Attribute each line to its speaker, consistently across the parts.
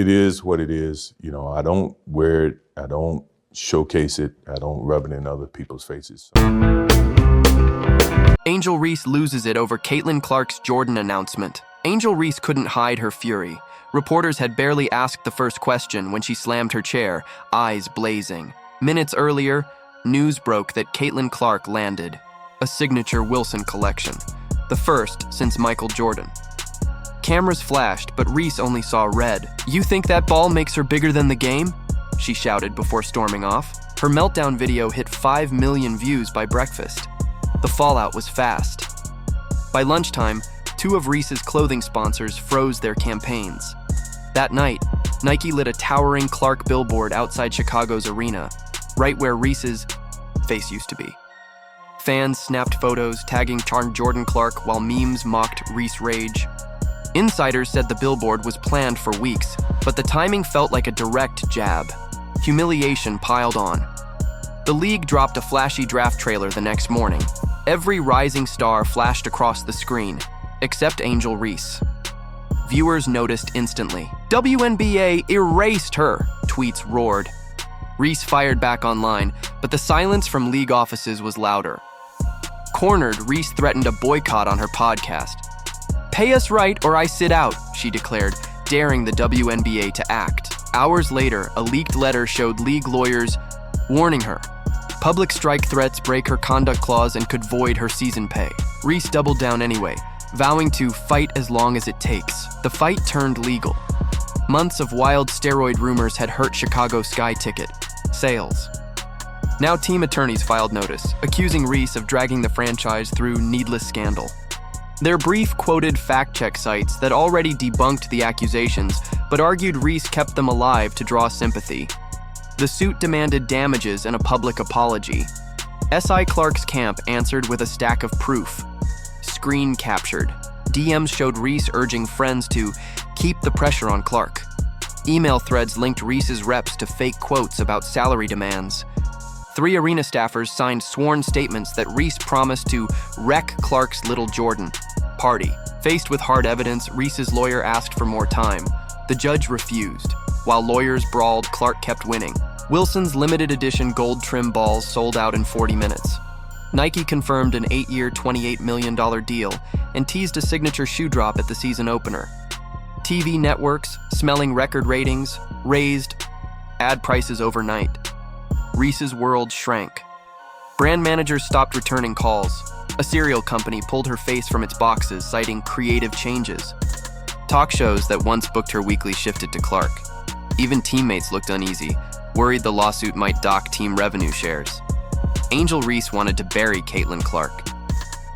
Speaker 1: It is what it is. You know, I don't wear it. I don't showcase it. I don't rub it in other people's faces.
Speaker 2: Angel Reese loses it over Caitlin Clark's Jordan announcement. Angel Reese couldn't hide her fury. Reporters had barely asked the first question when she slammed her chair, eyes blazing. Minutes earlier, news broke that Caitlin Clark landed a signature Wilson collection, the first since Michael Jordan. Cameras flashed, but Reese only saw red. "You think that ball makes her bigger than the game?" she shouted before storming off. Her meltdown video hit 5 million views by breakfast. The fallout was fast. By lunchtime, 2 of Reese's clothing sponsors froze their campaigns. That night, Nike lit a towering Clark billboard outside Chicago's arena, right where Reese's face used to be. Fans snapped photos tagging Jordan Clark while memes mocked Reese rage. Insiders said the billboard was planned for weeks, but the timing felt like a direct jab. Humiliation piled on. The league dropped a flashy draft trailer the next morning. Every rising star flashed across the screen, except Angel Reese. Viewers noticed instantly. "WNBA erased her," tweets roared. Reese fired back online, but the silence from league offices was louder. Cornered, Reese threatened a boycott on her podcast. "Pay us right or I sit out," she declared, daring the WNBA to act. Hours later, a leaked letter showed league lawyers warning her. Public strike threats break her conduct clause and could void her season pay. Reese doubled down anyway, vowing to fight as long as it takes. The fight turned legal. Months of wild steroid rumors had hurt Chicago Sky ticket sales. Now team attorneys filed notice, accusing Reese of dragging the franchise through needless scandal. Their brief quoted fact-check sites that already debunked the accusations, but argued Reese kept them alive to draw sympathy. The suit demanded damages and a public apology. S.I. Clark's camp answered with a stack of proof. Screen captured. DMs showed Reese urging friends to keep the pressure on Clark. Email threads linked Reese's reps to fake quotes about salary demands. 3 arena staffers signed sworn statements that Reese promised to wreck Clark's little Jordan party. Faced with hard evidence, Reese's lawyer asked for more time. The judge refused. While lawyers brawled, Clark kept winning. Wilson's limited edition gold trim balls sold out in 40 minutes. Nike confirmed an 8-year, $28 million deal and teased a signature shoe drop at the season opener. TV networks, smelling record ratings, raised ad prices overnight. Reese's world shrank. Brand managers stopped returning calls. A cereal company pulled her face from its boxes, citing creative changes. Talk shows that once booked her weekly shifted to Clark. Even teammates looked uneasy, worried the lawsuit might dock team revenue shares. Angel Reese wanted to bury Caitlin Clark.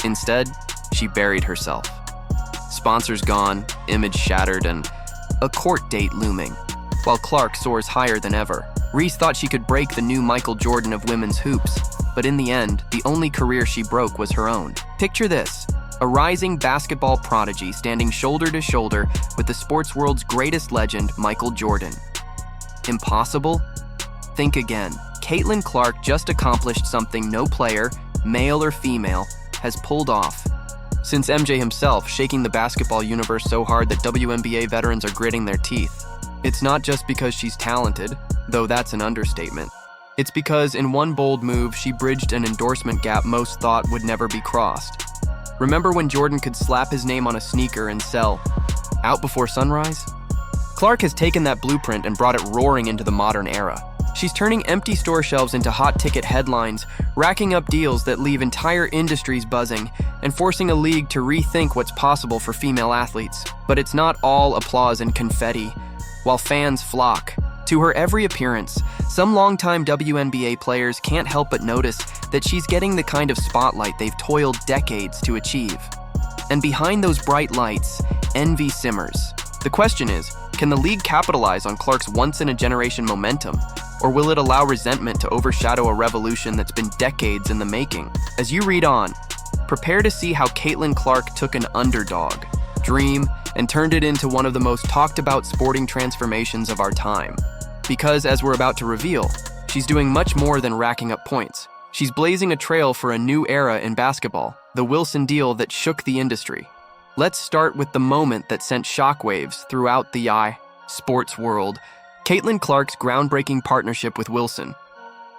Speaker 2: Instead, she buried herself. Sponsors gone, image shattered, and a court date looming. While Clark soars higher than ever, Reese thought she could break the new Michael Jordan of women's hoops, but in the end, the only career she broke was her own. Picture this, a rising basketball prodigy standing shoulder to shoulder with the sports world's greatest legend, Michael Jordan. Impossible? Think again. Caitlin Clark just accomplished something no player, male or female, has pulled off. Since MJ himself, shaking the basketball universe so hard that WNBA veterans are gritting their teeth. It's not just because she's talented, though that's an understatement. It's because in one bold move, she bridged an endorsement gap most thought would never be crossed. Remember when Jordan could slap his name on a sneaker and sell out before sunrise? Clark has taken that blueprint and brought it roaring into the modern era. She's turning empty store shelves into hot ticket headlines, racking up deals that leave entire industries buzzing, and forcing a league to rethink what's possible for female athletes. But it's not all applause and confetti. While fans flock to her every appearance, some longtime WNBA players can't help but notice that she's getting the kind of spotlight they've toiled decades to achieve. And behind those bright lights, envy simmers. The question is, can the league capitalize on Clark's once-in-a-generation momentum, or will it allow resentment to overshadow a revolution that's been decades in the making? As you read on, prepare to see how Caitlin Clark took an underdog dream and turned it into one of the most talked-about sporting transformations of our time. Because, as we're about to reveal, she's doing much more than racking up points. She's blazing a trail for a new era in basketball, the Wilson deal that shook the industry. Let's start with the moment that sent shockwaves throughout the Sports world. Caitlin Clark's groundbreaking partnership with Wilson.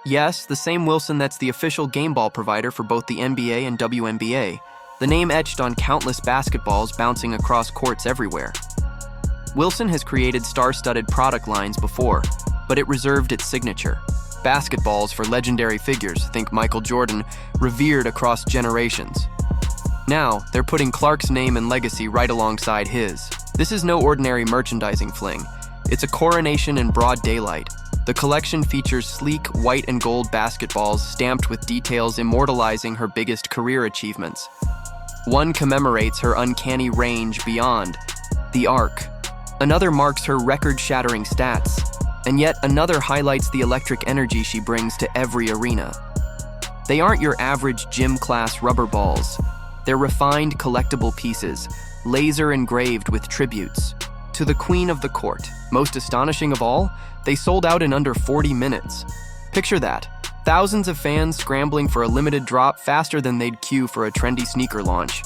Speaker 2: Yes, the same Wilson that's the official game ball provider for both the NBA and WNBA, the name etched on countless basketballs bouncing across courts everywhere. Wilson has created star-studded product lines before, but it reserved its signature. Basketballs for legendary figures, think Michael Jordan, revered across generations. Now, they're putting Clark's name and legacy right alongside his. This is no ordinary merchandising fling. It's a coronation in broad daylight. The collection features sleek white and gold basketballs stamped with details immortalizing her biggest career achievements. One commemorates her uncanny range beyond the arc. Another marks her record-shattering stats. And yet another highlights the electric energy she brings to every arena. They aren't your average gym class rubber balls. They're refined collectible pieces, laser engraved with tributes to the queen of the court. Most astonishing of all, they sold out in under 40 minutes. Picture that. Thousands of fans scrambling for a limited drop faster than they'd queue for a trendy sneaker launch.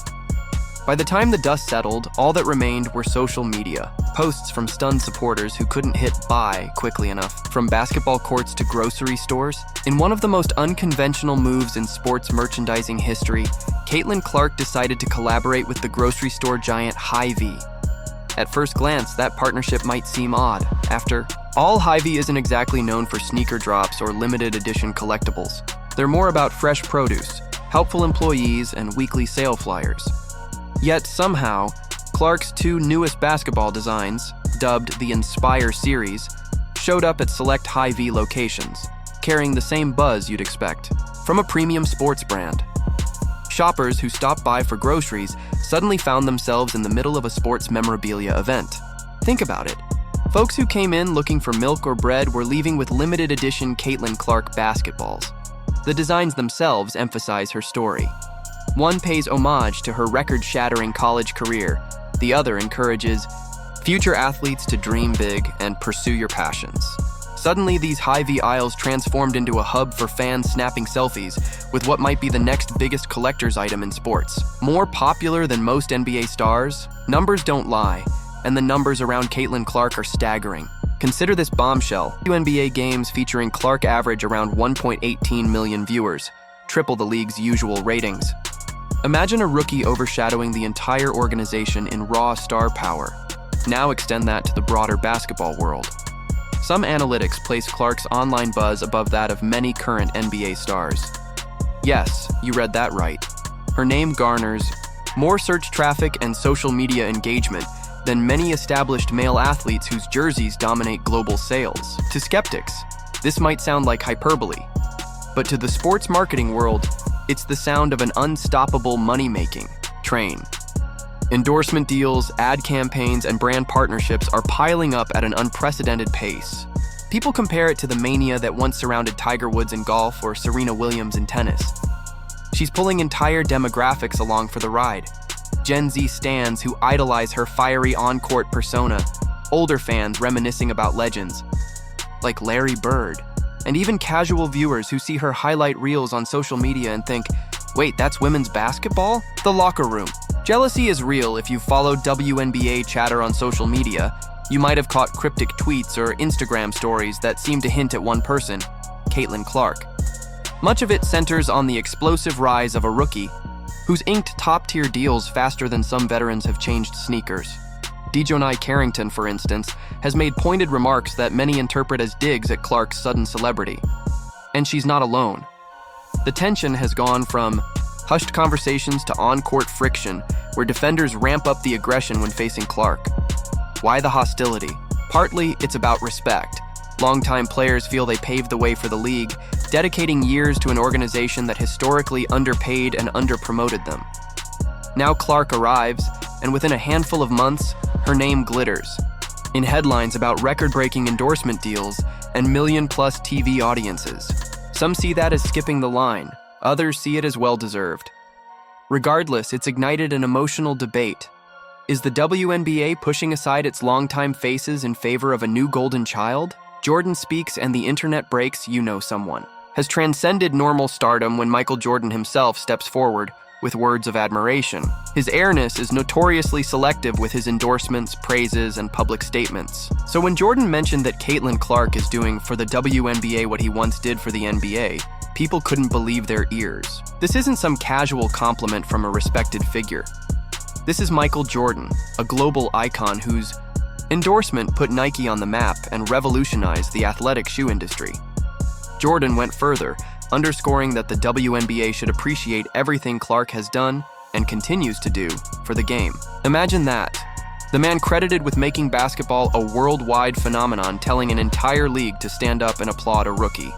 Speaker 2: By the time the dust settled, all that remained were social media. Posts from stunned supporters who couldn't hit buy quickly enough. From basketball courts to grocery stores. In one of the most unconventional moves in sports merchandising history, Caitlin Clark decided to collaborate with the grocery store giant Hy-Vee. At first glance, that partnership might seem odd. After all, Hy-Vee isn't exactly known for sneaker drops or limited edition collectibles. They're more about fresh produce, helpful employees, and weekly sale flyers. Yet somehow, Clark's two newest basketball designs, dubbed the Inspire series, showed up at select Hy-Vee locations, carrying the same buzz you'd expect from a premium sports brand. Shoppers who stopped by for groceries suddenly found themselves in the middle of a sports memorabilia event. Think about it. Folks who came in looking for milk or bread were leaving with limited edition Caitlin Clark basketballs. The designs themselves emphasize her story. One pays homage to her record-shattering college career. The other encourages future athletes to dream big and pursue your passions. Suddenly, these Hy-Vee aisles transformed into a hub for fans snapping selfies with what might be the next biggest collector's item in sports. More popular than most NBA stars? Numbers don't lie, and the numbers around Caitlin Clark are staggering. Consider this bombshell. WNBA games featuring Clark average around 1.18 million viewers, triple the league's usual ratings. Imagine a rookie overshadowing the entire organization in raw star power. Now extend that to the broader basketball world. Some analytics place Clark's online buzz above that of many current NBA stars. Yes, you read that right. Her name garners more search traffic and social media engagement than many established male athletes whose jerseys dominate global sales. To skeptics, this might sound like hyperbole, but to the sports marketing world, it's the sound of an unstoppable money-making train. Endorsement deals, ad campaigns, and brand partnerships are piling up at an unprecedented pace. People compare it to the mania that once surrounded Tiger Woods in golf or Serena Williams in tennis. She's pulling entire demographics along for the ride. Gen Z stans who idolize her fiery on-court persona, older fans reminiscing about legends like Larry Bird, and even casual viewers who see her highlight reels on social media and think, wait, that's women's basketball? The locker room. Jealousy is real. If you followed WNBA chatter on social media, you might have caught cryptic tweets or Instagram stories that seem to hint at one person, Caitlin Clark. Much of it centers on the explosive rise of a rookie who's inked top-tier deals faster than some veterans have changed sneakers. Dejounte Carrington, for instance, has made pointed remarks that many interpret as digs at Clark's sudden celebrity. And she's not alone. The tension has gone from hushed conversations to on-court friction, where defenders ramp up the aggression when facing Clark. Why the hostility? Partly, it's about respect. Longtime players feel they paved the way for the league, dedicating years to an organization that historically underpaid and underpromoted them. Now Clark arrives, and within a handful of months, her name glitters in headlines about record-breaking endorsement deals and million-plus TV audiences. Some see that as skipping the line. Others see it as well-deserved. Regardless, it's ignited an emotional debate. Is the WNBA pushing aside its longtime faces in favor of a new golden child? Jordan speaks and the internet breaks, you know someone. Has transcended normal stardom when Michael Jordan himself steps forward, with words of admiration. His airness is notoriously selective with his endorsements, praises, and public statements. So when Jordan mentioned that Caitlin Clark is doing for the WNBA what he once did for the NBA, people couldn't believe their ears. This isn't some casual compliment from a respected figure. This is Michael Jordan, a global icon whose endorsement put Nike on the map and revolutionized the athletic shoe industry. Jordan went further, underscoring that the WNBA should appreciate everything Clark has done and continues to do for the game. Imagine that. The man credited with making basketball a worldwide phenomenon, telling an entire league to stand up and applaud a rookie.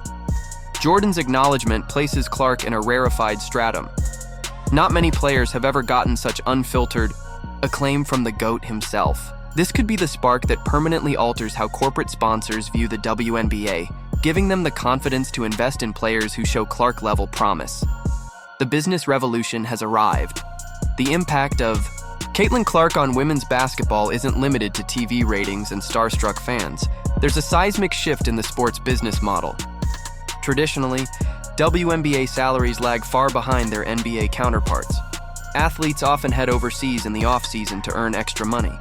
Speaker 2: Jordan's acknowledgement places Clark in a rarefied stratum. Not many players have ever gotten such unfiltered acclaim from the GOAT himself. This could be the spark that permanently alters how corporate sponsors view the WNBA, giving them the confidence to invest in players who show Clark-level promise. The business revolution has arrived. The impact of Caitlin Clark on women's basketball isn't limited to TV ratings and starstruck fans. There's a seismic shift in the sport's business model. Traditionally, WNBA salaries lag far behind their NBA counterparts. Athletes often head overseas in the off-season to earn extra money.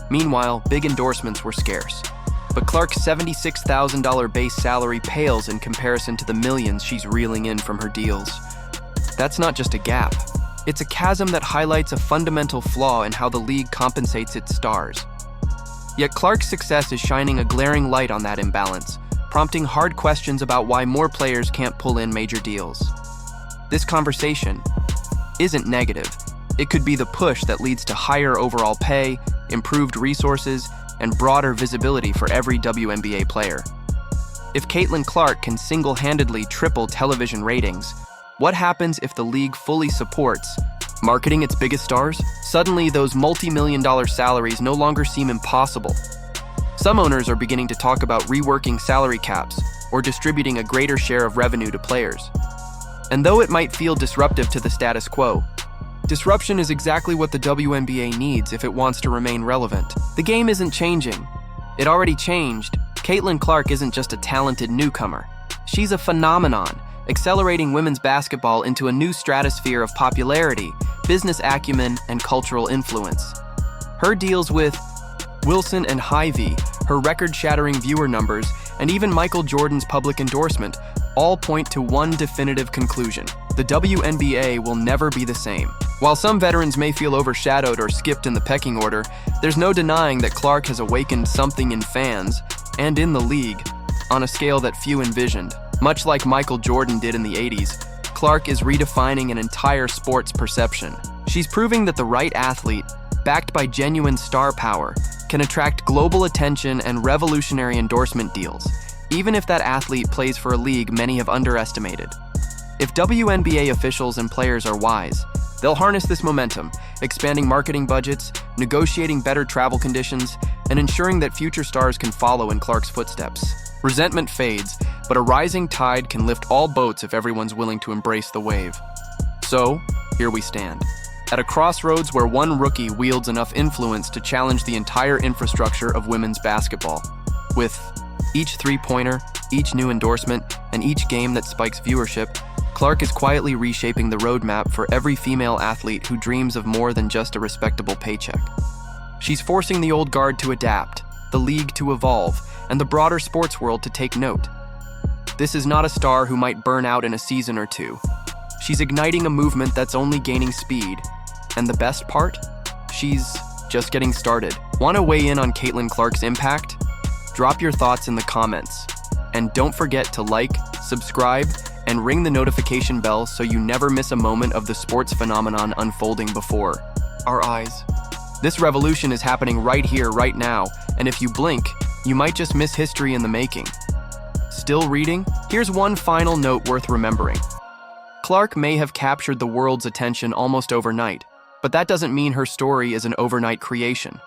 Speaker 2: Meanwhile, big endorsements were scarce. But Clark's $76,000 base salary pales in comparison to the millions she's reeling in from her deals. That's not just a gap. It's a chasm that highlights a fundamental flaw in how the league compensates its stars. Yet Clark's success is shining a glaring light on that imbalance, prompting hard questions about why more players can't pull in major deals. This conversation isn't negative. It could be the push that leads to higher overall pay, improved resources, and broader visibility for every WNBA player. If Caitlin Clark can single-handedly triple television ratings, what happens if the league fully supports marketing its biggest stars? Suddenly, those multi-million-dollar salaries no longer seem impossible. Some owners are beginning to talk about reworking salary caps or distributing a greater share of revenue to players. And though it might feel disruptive to the status quo, disruption is exactly what the WNBA needs if it wants to remain relevant. The game isn't changing. It already changed. Caitlin Clark isn't just a talented newcomer. She's a phenomenon, accelerating women's basketball into a new stratosphere of popularity, business acumen, and cultural influence. Her deals with Wilson and Hy-Vee, her record-shattering viewer numbers, and even Michael Jordan's public endorsement all point to one definitive conclusion: the WNBA will never be the same. While some veterans may feel overshadowed or skipped in the pecking order, there's no denying that Clark has awakened something in fans and in the league on a scale that few envisioned. Much like Michael Jordan did in the 80s, Clark is redefining an entire sport's perception. She's proving that the right athlete, backed by genuine star power, can attract global attention and revolutionary endorsement deals, even if that athlete plays for a league many have underestimated. If WNBA officials and players are wise, they'll harness this momentum, expanding marketing budgets, negotiating better travel conditions, and ensuring that future stars can follow in Clark's footsteps. Resentment fades, but a rising tide can lift all boats if everyone's willing to embrace the wave. So, here we stand, at a crossroads where one rookie wields enough influence to challenge the entire infrastructure of women's basketball. With each three-pointer, each new endorsement, and each game that spikes viewership, Clark is quietly reshaping the roadmap for every female athlete who dreams of more than just a respectable paycheck. She's forcing the old guard to adapt, the league to evolve, and the broader sports world to take note. This is not a star who might burn out in a season or two. She's igniting a movement that's only gaining speed. And the best part? She's just getting started. Want to weigh in on Caitlin Clark's impact? Drop your thoughts in the comments. And don't forget to like, subscribe, and ring the notification bell so you never miss a moment of the sports phenomenon unfolding before our eyes. This revolution is happening right here, right now, and if you blink, you might just miss history in the making. Still reading? Here's one final note worth remembering. Clark may have captured the world's attention almost overnight, but that doesn't mean her story is an overnight creation.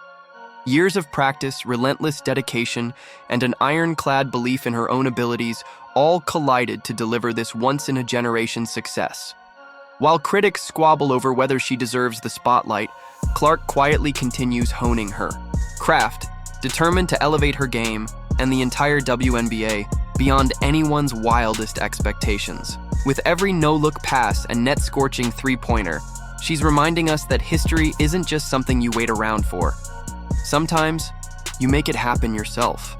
Speaker 2: Years of practice, relentless dedication, and an ironclad belief in her own abilities all collided to deliver this once-in-a-generation success. While critics squabble over whether she deserves the spotlight, Clark quietly continues honing her craft, determined to elevate her game and the entire WNBA beyond anyone's wildest expectations. With every no-look pass and net-scorching three-pointer, She's reminding us that history isn't just something you wait around for. Sometimes, you make it happen yourself.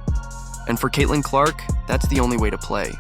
Speaker 2: And for Caitlin Clark, that's the only way to play.